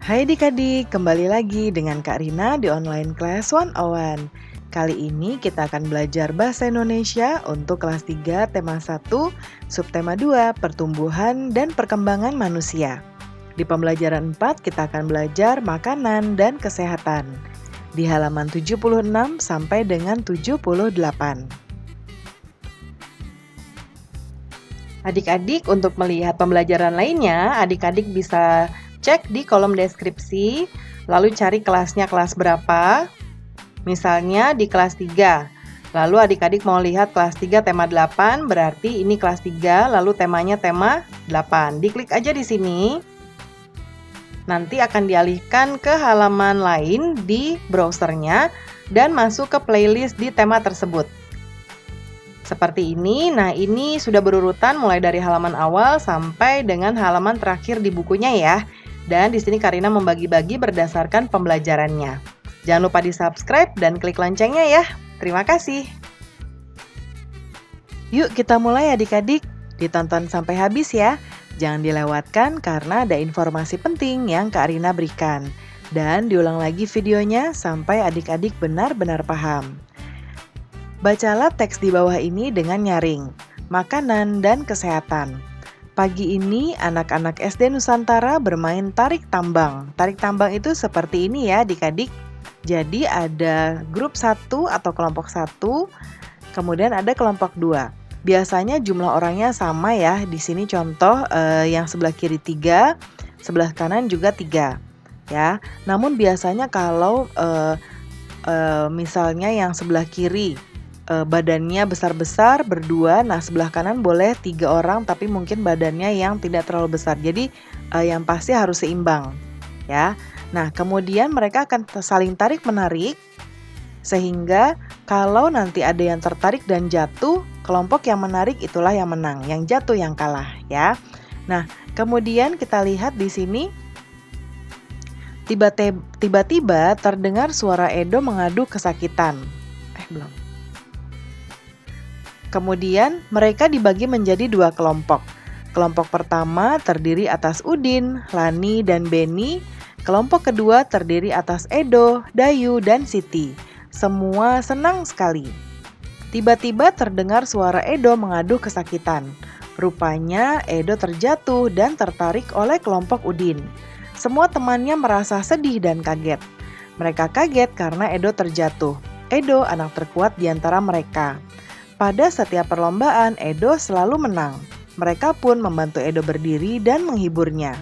Hai adik-adik, kembali lagi dengan Kak Rina di online class 101. Kali ini kita akan belajar bahasa Indonesia untuk kelas 3 tema 1, subtema 2, pertumbuhan dan perkembangan manusia. Di pembelajaran 4 kita akan belajar makanan dan kesehatan. Di halaman 76 sampai dengan 78. Adik-adik, untuk melihat pembelajaran lainnya, adik-adik bisa cek di kolom deskripsi, lalu cari kelasnya kelas berapa. Misalnya di kelas 3. Lalu adik-adik mau lihat kelas 3 tema 8, berarti ini kelas 3, lalu temanya tema 8. Diklik aja di sini. Nanti akan dialihkan ke halaman lain di browsernya dan masuk ke playlist di tema tersebut. Seperti ini. Nah, ini sudah berurutan mulai dari halaman awal sampai dengan halaman terakhir di bukunya ya. Dan di sini Karina membagi-bagi berdasarkan pembelajarannya. Jangan lupa di-subscribe dan klik loncengnya ya. Terima kasih. Yuk kita mulai adik-adik. Ditonton sampai habis ya. Jangan dilewatkan karena ada informasi penting yang Kak Rina berikan. Dan diulang lagi videonya sampai adik-adik benar-benar paham. Bacalah teks di bawah ini dengan nyaring. Makanan dan kesehatan. Pagi ini anak-anak SD Nusantara bermain tarik tambang. Tarik tambang itu seperti ini ya adik-adik. Jadi ada grup 1 atau kelompok 1, kemudian ada kelompok 2. Biasanya jumlah orangnya sama ya. Di sini contoh yang sebelah kiri 3, sebelah kanan juga 3. Ya. Namun biasanya kalau misalnya yang sebelah kiri badannya besar-besar berdua, nah sebelah kanan boleh 3 orang tapi mungkin badannya yang tidak terlalu besar. Jadi yang pasti harus seimbang ya. Nah kemudian mereka akan saling tarik-menarik sehingga kalau nanti ada yang tertarik dan jatuh, kelompok yang menarik itulah yang menang, yang jatuh yang kalah ya. Nah kemudian kita lihat di sini tiba-tiba terdengar suara Edo mengadu kesakitan. Belum. Kemudian mereka dibagi menjadi 2 kelompok. Kelompok pertama terdiri atas Udin, Lani, dan Beni. Kelompok kedua terdiri atas Edo, Dayu, dan Siti. Semua senang sekali. Tiba-tiba terdengar suara Edo mengadu kesakitan. Rupanya Edo terjatuh dan tertarik oleh kelompok Udin. Semua temannya merasa sedih dan kaget. Mereka kaget karena Edo terjatuh. Edo anak terkuat di antara mereka. Pada setiap perlombaan, Edo selalu menang. Mereka pun membantu Edo berdiri dan menghiburnya.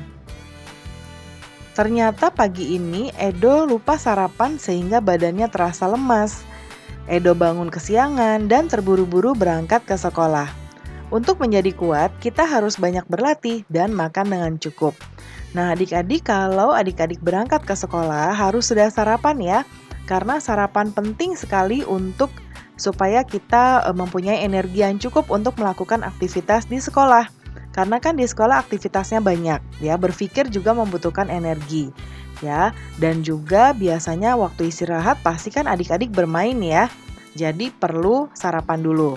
Ternyata pagi ini Edo lupa sarapan sehingga badannya terasa lemas. Edo bangun kesiangan dan terburu-buru berangkat ke sekolah. Untuk menjadi kuat, kita harus banyak berlatih dan makan dengan cukup. Nah adik-adik, kalau adik-adik berangkat ke sekolah harus sudah sarapan ya. Karena sarapan penting sekali supaya kita mempunyai energi yang cukup untuk melakukan aktivitas di sekolah. Karena kan di sekolah aktivitasnya banyak, ya, berpikir juga membutuhkan energi, ya. Dan juga biasanya waktu istirahat pasti kan adik-adik bermain ya. Jadi perlu sarapan dulu.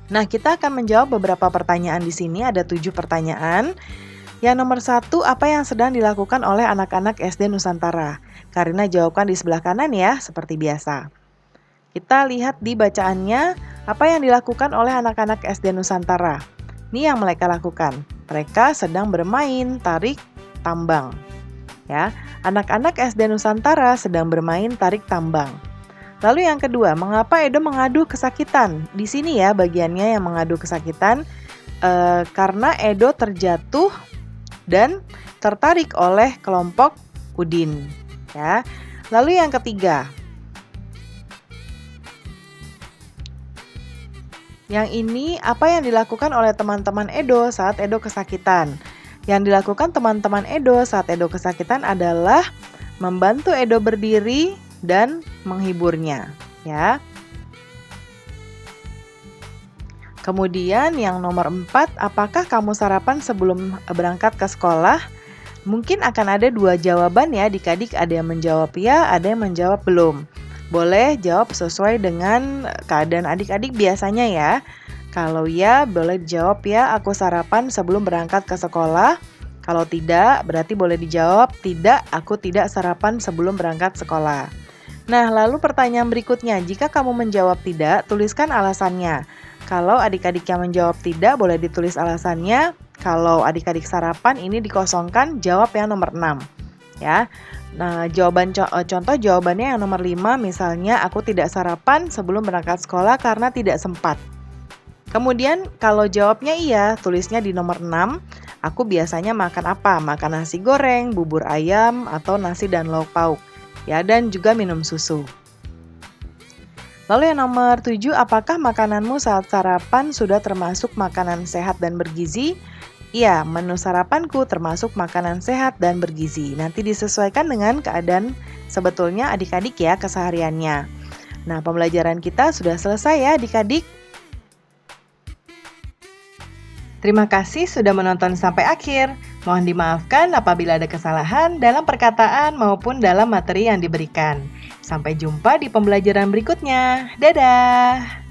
Nah, kita akan menjawab beberapa pertanyaan di sini, ada 7 pertanyaan. Yang nomor 1, apa yang sedang dilakukan oleh anak-anak SD Nusantara? Karina jawabkan di sebelah kanan ya, seperti biasa. Kita lihat di bacaannya, apa yang dilakukan oleh anak-anak SD Nusantara. Ini yang mereka lakukan. Mereka sedang bermain tarik tambang. Ya, anak-anak SD Nusantara sedang bermain tarik tambang. Lalu yang kedua, mengapa Edo mengadu kesakitan? Di sini ya bagiannya yang mengadu kesakitan, karena Edo terjatuh dan tertarik oleh kelompok Udin. Ya. Lalu yang ketiga, yang ini apa yang dilakukan oleh teman-teman Edo saat Edo kesakitan? Yang dilakukan teman-teman Edo saat Edo kesakitan adalah membantu Edo berdiri dan menghiburnya, ya. Kemudian yang nomor 4, apakah kamu sarapan sebelum berangkat ke sekolah? Mungkin akan ada 2 jawaban ya adik-adik, ada yang menjawab ya, ada yang menjawab belum. Boleh jawab sesuai dengan keadaan adik-adik biasanya ya. Kalau ya, boleh dijawab ya, aku sarapan sebelum berangkat ke sekolah. Kalau tidak, berarti boleh dijawab, tidak, aku tidak sarapan sebelum berangkat sekolah. Nah, lalu pertanyaan berikutnya, jika kamu menjawab tidak, tuliskan alasannya. Kalau adik-adik yang menjawab tidak, boleh ditulis alasannya. Kalau adik-adik sarapan, ini dikosongkan, jawab yang nomor 6. Ya. Nah, contoh jawabannya yang nomor 5, misalnya aku tidak sarapan sebelum berangkat sekolah karena tidak sempat. Kemudian kalau jawabnya iya, tulisnya di nomor 6. Aku biasanya makan apa? Makan nasi goreng, bubur ayam, atau nasi dan lauk pauk. Ya, dan juga minum susu. Lalu yang nomor 7, apakah makananmu saat sarapan sudah termasuk makanan sehat dan bergizi? Iya, menu sarapanku termasuk makanan sehat dan bergizi. Nanti disesuaikan dengan keadaan sebetulnya adik-adik ya kesehariannya. Nah, pembelajaran kita sudah selesai ya adik-adik. Terima kasih sudah menonton sampai akhir. Mohon dimaafkan apabila ada kesalahan dalam perkataan maupun dalam materi yang diberikan. Sampai jumpa di pembelajaran berikutnya. Dadah!